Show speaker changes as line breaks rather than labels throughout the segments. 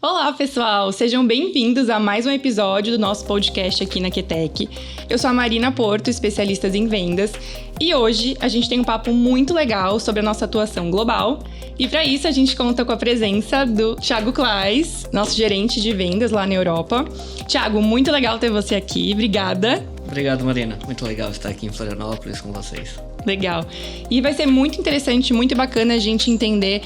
Olá, pessoal! Sejam bem-vindos a mais um episódio do nosso podcast aqui na QTech. Eu sou a Marina Porto, especialista em vendas, e hoje a gente tem um papo muito legal sobre a nossa atuação global. E para isso a gente conta com a presença do Thiago Claes, nosso gerente de vendas lá na Europa. Thiago, muito legal ter você aqui, obrigada.
Obrigado, Marina. Muito legal estar aqui em Florianópolis com vocês.
Legal. E vai ser muito interessante, muito bacana a gente entender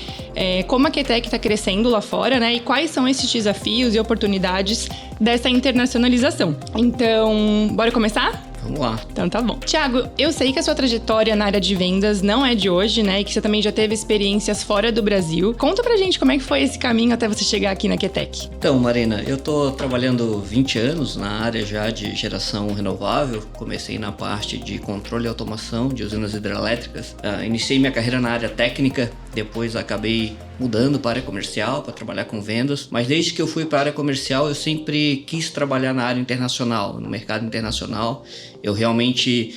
como a QTech está crescendo lá fora, né? E quais são esses desafios e oportunidades dessa internacionalização. Então, bora começar?
Vamos lá.
Então tá bom. Thiago, eu sei que a sua trajetória na área de vendas não é de hoje, né? E que você também já teve experiências fora do Brasil. Conta pra gente como é que foi esse caminho até você chegar aqui na QTech.
Então, Marina, eu tô trabalhando 20 anos na área já de geração renovável. Comecei na parte de controle e automação de usinas hidrelétricas. Iniciei minha carreira na área técnica, depois acabei mudando para a área comercial, para trabalhar com vendas. Mas desde que eu fui para a área comercial, eu sempre quis trabalhar na área internacional, no mercado internacional. Eu realmente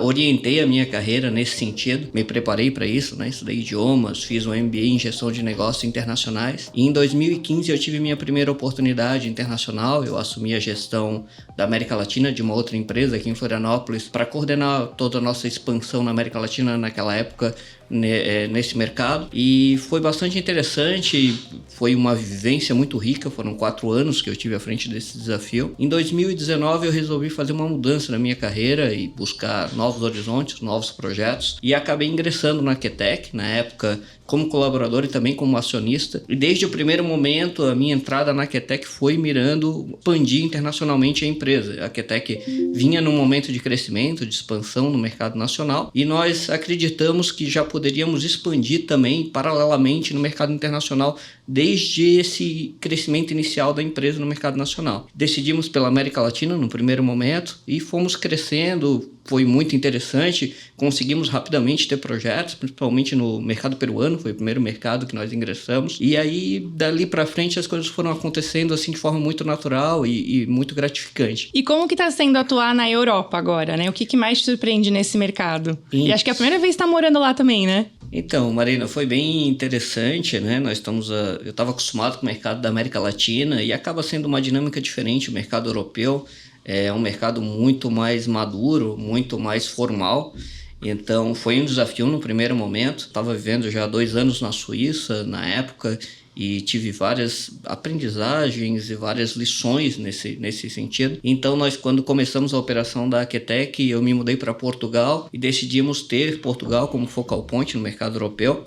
orientei a minha carreira nesse sentido, me preparei para isso, né? Estudei idiomas, fiz um MBA em gestão de negócios internacionais. E em 2015 eu tive minha primeira oportunidade internacional. Eu assumi a gestão da América Latina de uma outra empresa aqui em Florianópolis para coordenar toda a nossa expansão na América Latina naquela época, nesse mercado, e foi bastante interessante, foi uma vivência muito rica, foram 4 anos que eu tive à frente desse desafio. Em 2019 eu resolvi fazer uma mudança na minha carreira e buscar novos horizontes, novos projetos, e acabei ingressando na QTech, na época como colaborador e também como acionista. E desde o primeiro momento, a minha entrada na QTech foi mirando expandir internacionalmente a empresa. A QTech vinha num momento de crescimento, de expansão no mercado nacional, e nós acreditamos que já poderíamos expandir também paralelamente no mercado internacional desde esse crescimento inicial da empresa no mercado nacional. Decidimos pela América Latina no primeiro momento e fomos crescendo. Foi muito interessante, conseguimos rapidamente ter projetos, principalmente no mercado peruano, foi o primeiro mercado que nós ingressamos. E aí, dali para frente, as coisas foram acontecendo assim de forma muito natural e muito gratificante.
E como que está sendo atuar na Europa agora, né? O que mais te surpreende nesse mercado? E acho que é a primeira vez que está morando lá também, né?
Então, Marina, foi bem interessante, né? Eu estava acostumado com o mercado da América Latina e acaba sendo uma dinâmica diferente, o mercado europeu. É um mercado muito mais maduro, muito mais formal. Então foi um desafio no primeiro momento. Estava vivendo já 2 anos na Suíça na época e tive várias aprendizagens e várias lições nesse sentido. Então nós, quando começamos a operação da QTech, eu me mudei para Portugal e decidimos ter Portugal como focal point no mercado europeu.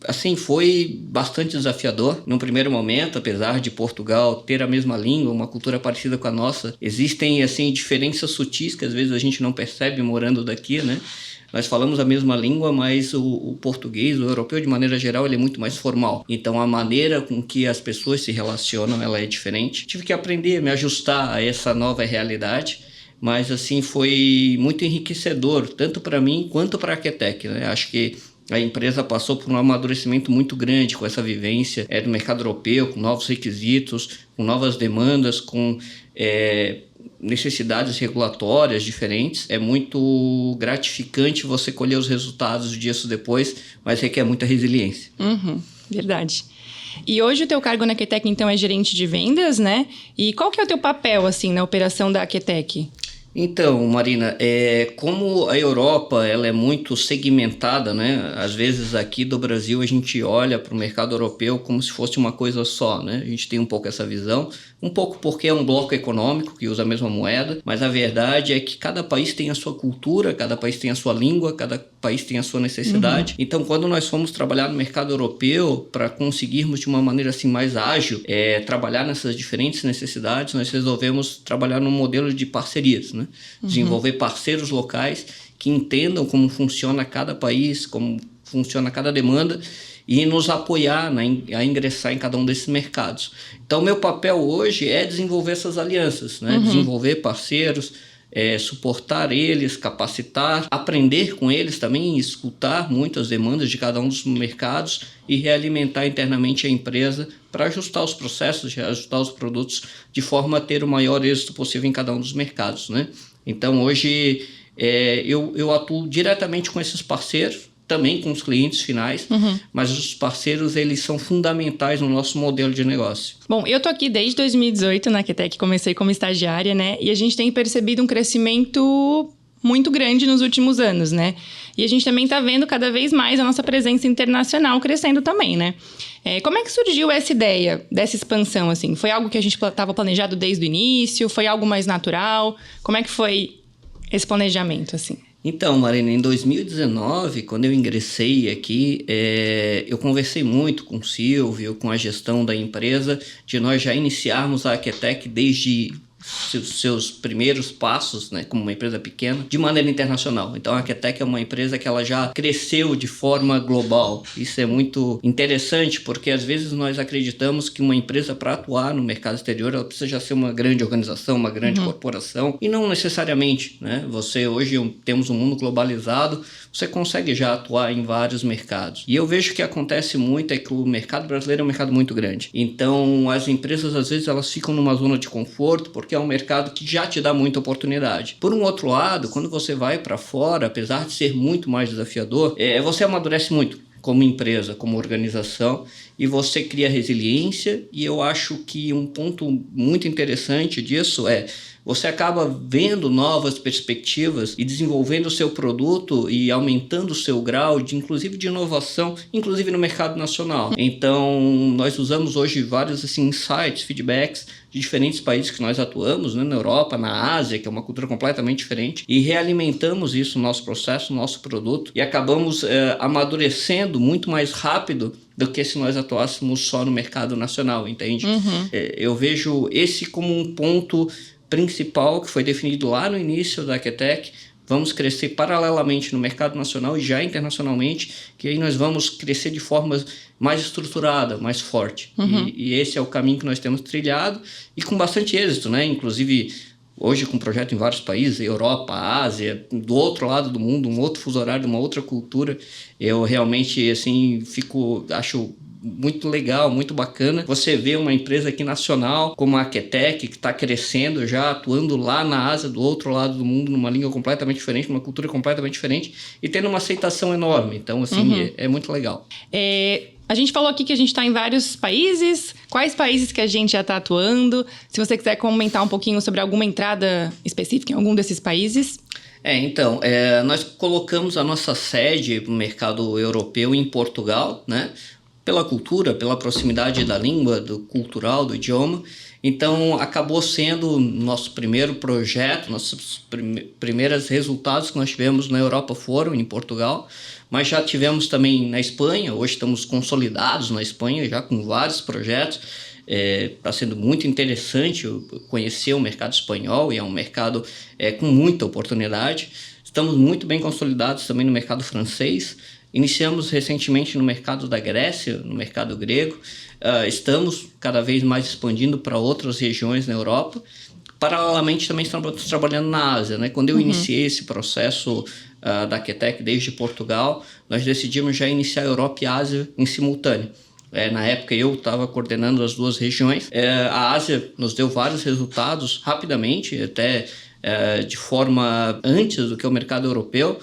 Assim, foi bastante desafiador. No primeiro momento, apesar de Portugal ter a mesma língua, uma cultura parecida com a nossa, existem assim diferenças sutis que às vezes a gente não percebe morando daqui, né? Nós falamos a mesma língua, mas o português, o europeu de maneira geral, ele é muito mais formal. Então a maneira com que as pessoas se relacionam, ela é diferente. Tive que aprender, me ajustar a essa nova realidade. Mas assim, foi muito enriquecedor, tanto para mim quanto para a QTech, né? Acho que a empresa passou por um amadurecimento muito grande com essa vivência do mercado europeu, com novos requisitos, com novas demandas, com necessidades regulatórias diferentes. É muito gratificante você colher os resultados dias depois, mas requer muita resiliência.
Verdade. E hoje o teu cargo na QTech, então, é gerente de vendas, né? E qual que é o teu papel, assim, na operação da QTech?
Então, Marina, como a Europa ela é muito segmentada, né? Às vezes aqui do Brasil a gente olha para o mercado europeu como se fosse uma coisa só, né? A gente tem um pouco essa visão, um pouco porque é um bloco econômico que usa a mesma moeda, mas a verdade é que cada país tem a sua cultura, cada país tem a sua língua, cada país tem a sua necessidade. Então, quando nós fomos trabalhar no mercado europeu, para conseguirmos de uma maneira assim mais ágil, trabalhar nessas diferentes necessidades, nós resolvemos trabalhar num modelo de parcerias, né? Desenvolver parceiros locais que entendam como funciona cada país, como funciona cada demanda e nos apoiar a ingressar em cada um desses mercados. Então, meu papel hoje é desenvolver essas alianças, né? Desenvolver parceiros, suportar eles, capacitar, aprender com eles também, escutar muitas demandas de cada um dos mercados e realimentar internamente a empresa para ajustar os processos, ajustar os produtos de forma a ter o maior êxito possível em cada um dos mercados, né? Então, hoje eu atuo diretamente com esses parceiros, também com os clientes finais, mas os parceiros, eles são fundamentais no nosso modelo de negócio.
Bom, eu tô aqui desde 2018 na Aquetec, comecei como estagiária, né? E a gente tem percebido um crescimento muito grande nos últimos anos, né? E a gente também tá vendo cada vez mais a nossa presença internacional crescendo também, né? Como é que surgiu essa ideia dessa expansão, assim? Foi algo que a gente estava planejado desde o início? Foi algo mais natural? Como é que foi esse planejamento, assim?
Então, Marina, em 2019, quando eu ingressei aqui, eu conversei muito com o Silvio, com a gestão da empresa, de nós já iniciarmos a Aquetec desde seus primeiros passos, né, como uma empresa pequena, de maneira internacional. Então a Aquetec é uma empresa que ela já cresceu de forma global. Isso é muito interessante, porque às vezes nós acreditamos que uma empresa, para atuar no mercado exterior, ela precisa já ser uma grande organização, uma grande corporação, e não necessariamente, né? Você hoje temos um mundo globalizado, você consegue já atuar em vários mercados. E eu vejo que acontece muito é que o mercado brasileiro é um mercado muito grande. Então as empresas às vezes elas ficam numa zona de conforto, porque é um mercado que já te dá muita oportunidade. Por um outro lado, quando você vai para fora, apesar de ser muito mais desafiador, você amadurece muito como empresa, como organização, e você cria resiliência. E eu acho que um ponto muito interessante disso você acaba vendo novas perspectivas e desenvolvendo o seu produto e aumentando o seu grau de, inclusive, de inovação, inclusive no mercado nacional. Então, nós usamos hoje vários insights, feedbacks de diferentes países que nós atuamos, né, na Europa, na Ásia, que é uma cultura completamente diferente, e realimentamos isso no nosso processo, no nosso produto, e acabamos amadurecendo muito mais rápido do que se nós atuássemos só no mercado nacional, entende? Eu vejo esse como um ponto principal que foi definido lá no início da Aquetec. Vamos crescer paralelamente no mercado nacional e já internacionalmente, que aí nós vamos crescer de forma mais estruturada, mais forte. E esse é o caminho que nós temos trilhado e com bastante êxito, né? Inclusive, hoje com projeto em vários países, Europa, Ásia, do outro lado do mundo, um outro fuso horário, uma outra cultura. Eu realmente, assim, acho muito legal, muito bacana. Você vê uma empresa aqui nacional como a Aquetec, que está crescendo, já atuando lá na Ásia, do outro lado do mundo, numa língua completamente diferente, numa cultura completamente diferente, e tendo uma aceitação enorme. Então, assim, é muito legal.
A gente falou aqui que a gente está em vários países. Quais países que a gente já está atuando? Se você quiser comentar um pouquinho sobre alguma entrada específica em algum desses países.
Então, nós colocamos a nossa sede no mercado europeu em Portugal, né? Pela cultura, pela proximidade da língua, do cultural, do idioma. Então, acabou sendo nosso primeiro projeto, nossos primeiros resultados que nós tivemos na Europa foram em Portugal, mas já tivemos também na Espanha. Hoje estamos consolidados na Espanha, já com vários projetos. Está sendo muito interessante conhecer o mercado espanhol, e é um mercado com muita oportunidade. Estamos muito bem consolidados também no mercado francês. Iniciamos recentemente no mercado da Grécia, no mercado grego. Estamos cada vez mais expandindo para outras regiões na Europa. Paralelamente, também estamos trabalhando na Ásia, né? Quando eu iniciei esse processo da Aquetec desde Portugal, nós decidimos já iniciar a Europa e a Ásia em simultâneo. Na época eu estava coordenando as duas regiões. A Ásia nos deu vários resultados rapidamente, até de forma antes do que o mercado europeu.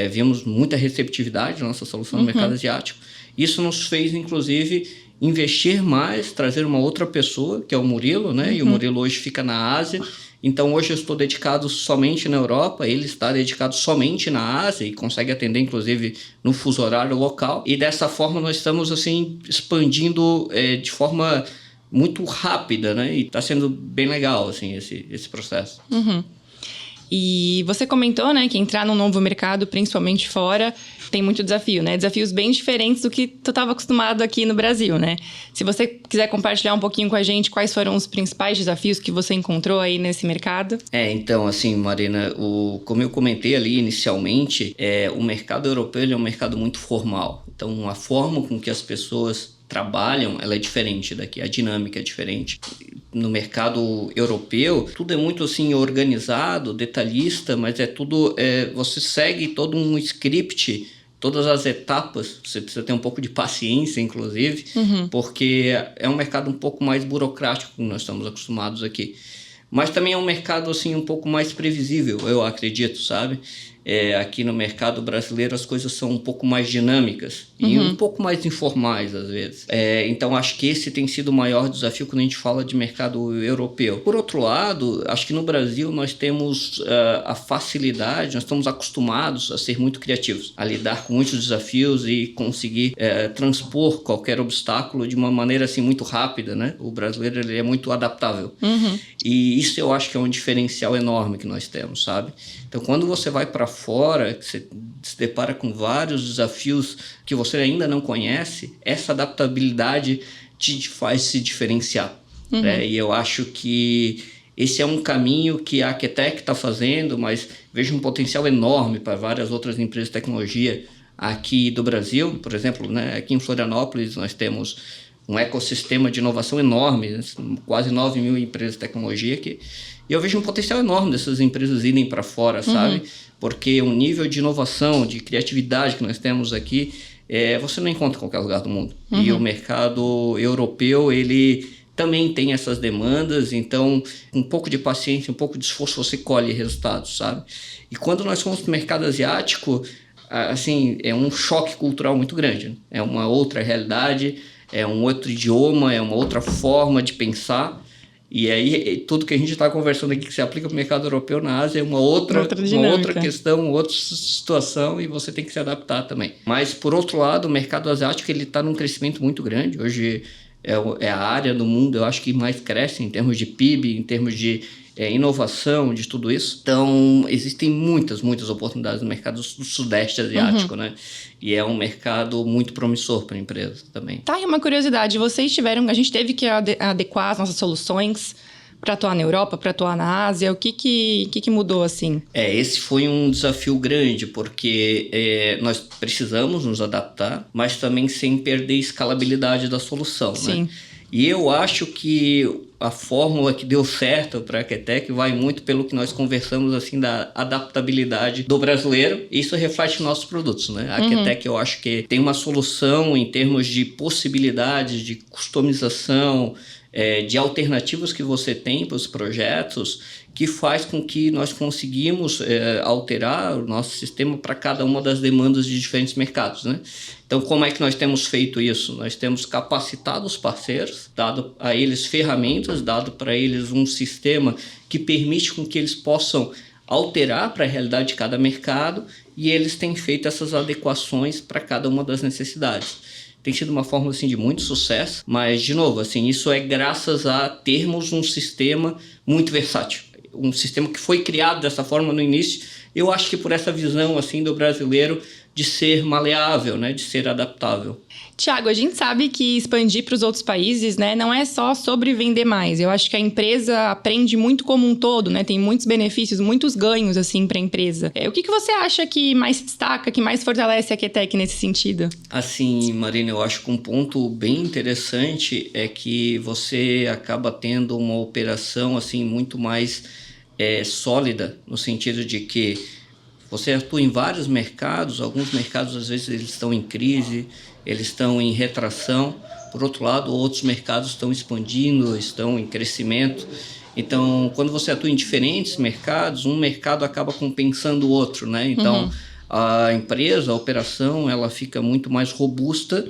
Vimos muita receptividade na nossa solução no mercado asiático. Isso nos fez, inclusive, investir mais, trazer uma outra pessoa, que é o Murilo, né? E o Murilo hoje fica na Ásia. Então, hoje eu estou dedicado somente na Europa, ele está dedicado somente na Ásia e consegue atender, inclusive, no fuso horário local. E dessa forma, nós estamos, assim, expandindo de forma muito rápida, né? E está sendo bem legal, assim, esse processo.
E você comentou, né, que entrar num novo mercado, principalmente fora, tem muito desafio, né? Desafios bem diferentes do que tu estava acostumado aqui no Brasil, né? Se você quiser compartilhar um pouquinho com a gente quais foram os principais desafios que você encontrou aí nesse mercado.
Então, assim, Marina, como eu comentei ali inicialmente, o mercado europeu ele é um mercado muito formal. Então, a forma com que as pessoas trabalham, ela é diferente daqui, a dinâmica é diferente. No mercado europeu, tudo é muito assim organizado, detalhista, mas tudo, você segue todo um script, todas as etapas, você precisa ter um pouco de paciência, inclusive, porque é um mercado um pouco mais burocrático que nós estamos acostumados aqui. Mas também é um mercado assim um pouco mais previsível, eu acredito, sabe? aqui no mercado brasileiro as coisas são um pouco mais dinâmicas e um pouco mais informais às vezes. Então acho que esse tem sido o maior desafio quando a gente fala de mercado europeu. Por outro lado, acho que no Brasil nós temos a facilidade, nós estamos acostumados a ser muito criativos, a lidar com muitos desafios e conseguir transpor qualquer obstáculo de uma maneira assim muito rápida, né? O brasileiro ele é muito adaptável. E isso eu acho que é um diferencial enorme que nós temos, sabe? Então, quando você vai para fora, você se depara com vários desafios que você ainda não conhece, essa adaptabilidade te faz se diferenciar. Né? E eu acho que esse é um caminho que a Aquetec está fazendo, mas vejo um potencial enorme para várias outras empresas de tecnologia aqui do Brasil. Por exemplo, né, aqui em Florianópolis nós temos um ecossistema de inovação enorme, né? Quase 9 mil empresas de tecnologia e eu vejo um potencial enorme dessas empresas irem para fora, sabe? Porque o nível de inovação, de criatividade que nós temos aqui, você não encontra em qualquer lugar do mundo. E o mercado europeu, ele também tem essas demandas, então, com um pouco de paciência, um pouco de esforço, você colhe resultados, sabe? E quando nós fomos para o mercado asiático, assim, é um choque cultural muito grande, né? É uma outra realidade, é um outro idioma, é uma outra forma de pensar. E aí, tudo que a gente está conversando aqui que se aplica para o mercado europeu na Ásia é uma outra questão, uma outra situação, e você tem que se adaptar também. Mas, por outro lado, o mercado asiático está num crescimento muito grande. Hoje é a área do mundo, eu acho, que mais cresce em termos de PIB, em termos de inovação, de tudo isso. Então, existem muitas oportunidades no mercado do Sudeste Asiático, né? E é um mercado muito promissor para a empresa também.
Tá, e uma curiosidade, a gente teve que adequar as nossas soluções para atuar na Europa, para atuar na Ásia. O que mudou assim?
Esse foi um desafio grande, porque nós precisamos nos adaptar, mas também sem perder a escalabilidade da solução,
Sim.
Né? E eu acho que a fórmula que deu certo para a Aquetec vai muito pelo que nós conversamos assim da adaptabilidade do brasileiro. Isso reflete nossos produtos, né? A Aquetec, eu acho que tem uma solução em termos de possibilidades de customização, de alternativas que você tem para os projetos, que faz com que nós conseguimos alterar o nosso sistema para cada uma das demandas de diferentes mercados, né? Então, como é que nós temos feito isso? Nós temos capacitado os parceiros, dado a eles ferramentas, dado para eles um sistema que permite com que eles possam alterar para a realidade de cada mercado, e eles têm feito essas adequações para cada uma das necessidades. Tem sido uma fórmula assim, de muito sucesso, mas, de novo, assim, isso é graças a termos um sistema muito versátil. Um sistema que foi criado dessa forma no início, eu acho que por essa visão assim, do brasileiro de ser maleável, né, de ser adaptável.
Tiago, a gente sabe que expandir para os outros países, né, não é só sobre vender mais. Eu acho que a empresa aprende muito como um todo, né? Tem muitos benefícios, muitos ganhos assim para a empresa. O que você acha que mais se destaca, que mais fortalece a Aquetec nesse sentido?
Assim, Marina, eu acho que um ponto bem interessante é que você acaba tendo uma operação assim muito mais sólida, no sentido de que você atua em vários mercados. Alguns mercados, às vezes, eles estão em crise, eles estão em retração. Por outro lado, outros mercados estão expandindo, estão em crescimento. Então, quando você atua em diferentes mercados, um mercado acaba compensando o outro, né? Então, a empresa, a operação, ela fica muito mais robusta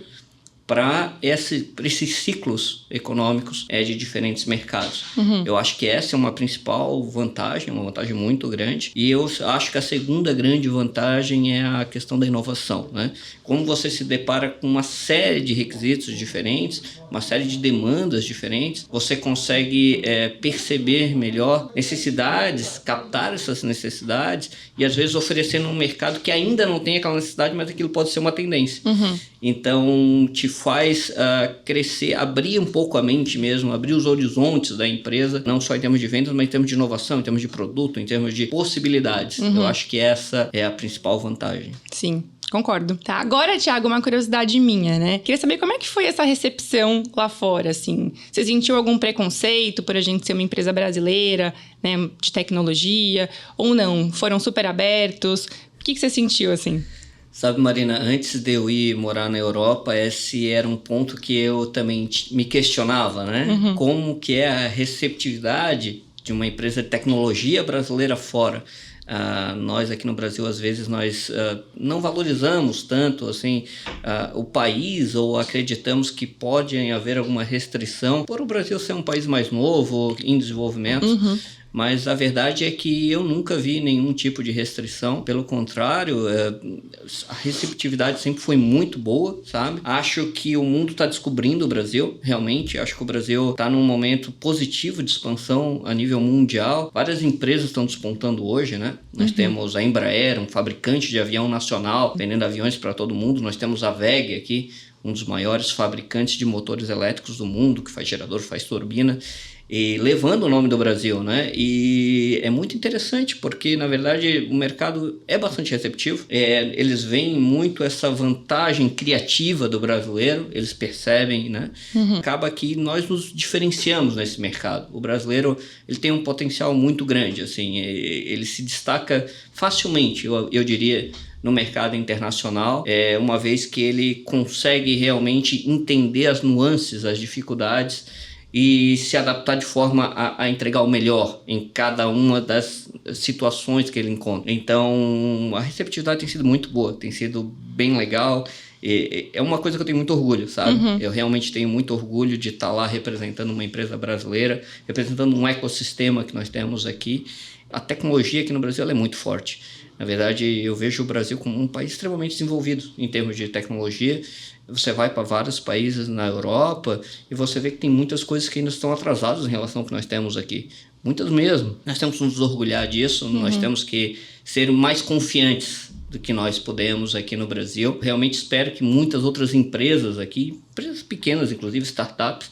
para esses ciclos econômicos de diferentes mercados. Eu acho que essa é uma principal vantagem, uma vantagem muito grande. E eu acho que a segunda grande vantagem é a questão da inovação, né? Como você se depara com uma série de requisitos diferentes, uma série de demandas diferentes, você consegue perceber melhor necessidades, captar essas necessidades e às vezes oferecer num mercado que ainda não tem aquela necessidade, mas aquilo pode ser uma tendência. Então, te faz crescer, abrir um pouco a mente mesmo, abrir os horizontes da empresa, não só em termos de vendas, mas em termos de inovação, em termos de produto, em termos de possibilidades. Eu acho que essa é a principal vantagem.
Sim. Concordo. Tá, agora, Tiago, uma curiosidade minha, né? Queria saber como é que foi essa recepção lá fora, assim. Você sentiu algum preconceito por a gente ser uma empresa brasileira, né, de tecnologia, ou não? Foram super abertos? O que você sentiu, assim?
Sabe, Marina, antes de eu ir morar na Europa, esse era um ponto que eu também me questionava, né? Como que é a receptividade de uma empresa de tecnologia brasileira fora. Nós aqui no Brasil, às vezes, nós não valorizamos tanto assim, o país, ou acreditamos que pode haver alguma restrição por o Brasil ser um país mais novo, em desenvolvimento. Mas a verdade é que eu nunca vi nenhum tipo de restrição. Pelo contrário, a receptividade sempre foi muito boa, sabe? Acho que o mundo está descobrindo o Brasil, realmente. Acho que o Brasil está num momento positivo de expansão a nível mundial. Várias empresas estão despontando hoje, né? Nós temos a Embraer, um fabricante de avião nacional, vendendo aviões para todo mundo. Nós temos a WEG aqui, um dos maiores fabricantes de motores elétricos do mundo, que faz gerador, faz turbina, e levando o nome do Brasil, né? E é muito interessante porque, na verdade, o mercado é bastante receptivo. Eles veem muito essa vantagem criativa do brasileiro, eles percebem, né? Acaba que nós nos diferenciamos nesse mercado. O brasileiro, ele tem um potencial muito grande, assim, ele se destaca facilmente, eu diria, no mercado internacional, uma vez que ele consegue realmente entender as nuances, as dificuldades, e se adaptar de forma a entregar o melhor em cada uma das situações que ele encontra. Então, a receptividade tem sido muito boa, tem sido bem legal. É uma coisa que eu tenho muito orgulho, sabe? Eu realmente tenho muito orgulho de estar lá representando uma empresa brasileira, representando um ecossistema que nós temos aqui. A tecnologia aqui no Brasil ela é muito forte. Na verdade, eu vejo o Brasil como um país extremamente desenvolvido em termos de tecnologia. Você vai para vários países na Europa e você vê que tem muitas coisas que ainda estão atrasadas em relação ao que nós temos aqui. Muitas mesmo. Nós temos que nos orgulhar disso, nós temos que ser mais confiantes do que nós podemos aqui no Brasil. Realmente espero que muitas outras empresas aqui, empresas pequenas, inclusive startups,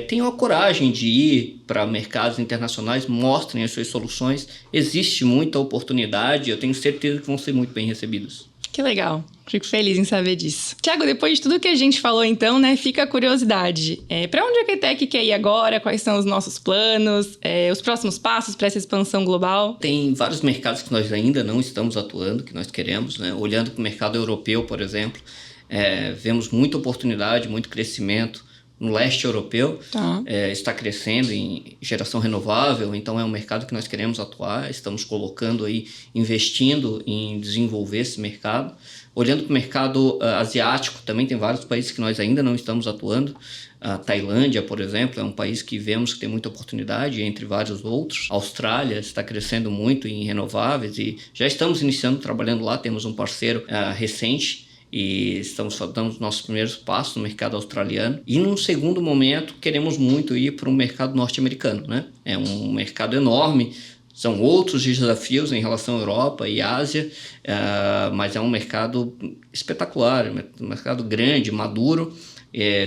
tenham a coragem de ir para mercados internacionais, mostrem as suas soluções. Existe muita oportunidade, eu tenho certeza que vão ser muito bem recebidos.
Que legal. Fico feliz em saber disso. Tiago, depois de tudo que a gente falou então, né, fica a curiosidade. Para onde a QTEC quer ir agora? Quais são os nossos planos? Os próximos passos para essa expansão global?
Tem vários mercados que nós ainda não estamos atuando, que nós queremos, né? Olhando para o mercado europeu, por exemplo, vemos muita oportunidade, muito crescimento. No leste europeu, está crescendo em geração renovável, então é um mercado que nós queremos atuar, estamos colocando aí, investindo em desenvolver esse mercado. Olhando para o mercado asiático, também tem vários países que nós ainda não estamos atuando. A Tailândia, por exemplo, é um país que vemos que tem muita oportunidade, entre vários outros. A Austrália está crescendo muito em renováveis e já estamos iniciando, trabalhando lá, temos um parceiro recente, e estamos dando os nossos primeiros passos no mercado australiano. E num segundo momento queremos muito ir para o mercado norte-americano, né? É um mercado enorme, são outros desafios em relação à Europa e Ásia, mas é um mercado espetacular, um mercado grande, maduro.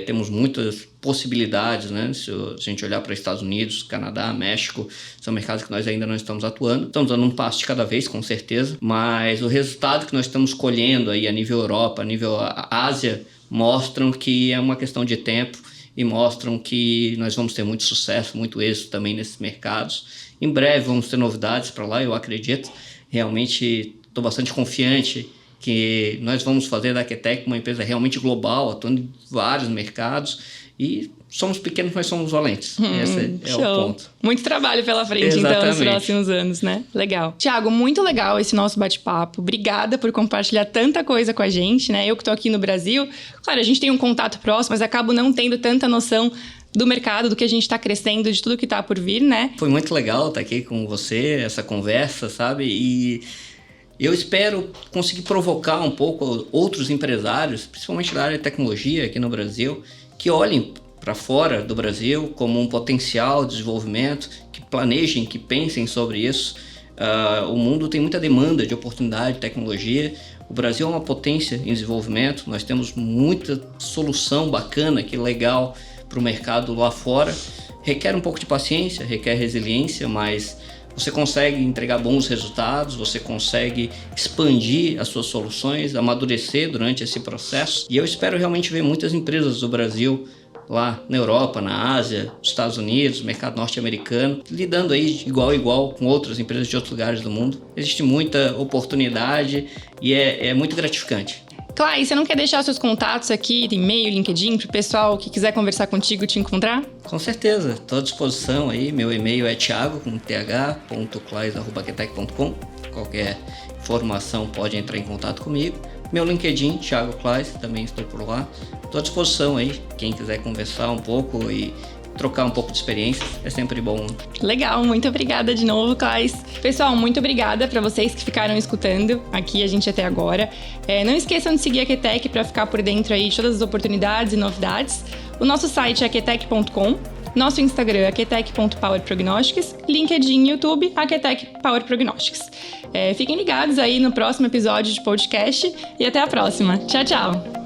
Temos muitas possibilidades, né? Se a gente olhar para Estados Unidos, Canadá, México, são mercados que nós ainda não estamos atuando. Estamos dando um passo de cada vez, com certeza, mas o resultado que nós estamos colhendo aí a nível Europa, a nível Ásia, mostram que é uma questão de tempo e mostram que nós vamos ter muito sucesso, muito êxito também nesses mercados. Em breve vamos ter novidades para lá, eu acredito. Realmente estou bastante confiante que nós vamos fazer da QTEC uma empresa realmente global, atuando em vários mercados, e somos pequenos, mas somos valentes. Esse é o ponto.
Muito trabalho pela frente,
Exatamente.
Então, nos próximos anos, né? Legal. Tiago, muito legal esse nosso bate-papo. Obrigada por compartilhar tanta coisa com a gente, né? Eu que tô aqui no Brasil, claro, a gente tem um contato próximo, mas acabo não tendo tanta noção do mercado, do que a gente está crescendo, de tudo que tá por vir, né?
Foi muito legal estar aqui com você, essa conversa, sabe? E eu espero conseguir provocar um pouco outros empresários, principalmente da área de tecnologia aqui no Brasil, que olhem para fora do Brasil como um potencial de desenvolvimento, que planejem, que pensem sobre isso. O mundo tem muita demanda de oportunidade de tecnologia. O Brasil é uma potência em desenvolvimento, nós temos muita solução bacana, que legal para o mercado lá fora. Requer um pouco de paciência, requer resiliência, mas você consegue entregar bons resultados, você consegue expandir as suas soluções, amadurecer durante esse processo. E eu espero realmente ver muitas empresas do Brasil lá na Europa, na Ásia, nos Estados Unidos, mercado norte-americano, lidando aí de igual a igual com outras empresas de outros lugares do mundo. Existe muita oportunidade e é muito gratificante.
Clay, você não quer deixar seus contatos aqui, e-mail, LinkedIn, pro pessoal que quiser conversar contigo te encontrar?
Com certeza, estou à disposição aí. Meu e-mail é thiago.claes@aquetec.com. Qualquer informação pode entrar em contato comigo. Meu LinkedIn, Thiago Claes, também estou por lá. Estou à disposição aí, quem quiser conversar um pouco e trocar um pouco de experiência, é sempre bom.
Legal, muito obrigada de novo, Claes. Pessoal, muito obrigada para vocês que ficaram escutando aqui a gente até agora. Não esqueçam de seguir a Aquetec para ficar por dentro aí de todas as oportunidades e novidades. O nosso site é aquetec.com, nosso Instagram é aquetec.powerprognostics, LinkedIn e YouTube, Aquetec Power Prognostics. Fiquem ligados aí no próximo episódio de podcast e até a próxima. Tchau, tchau!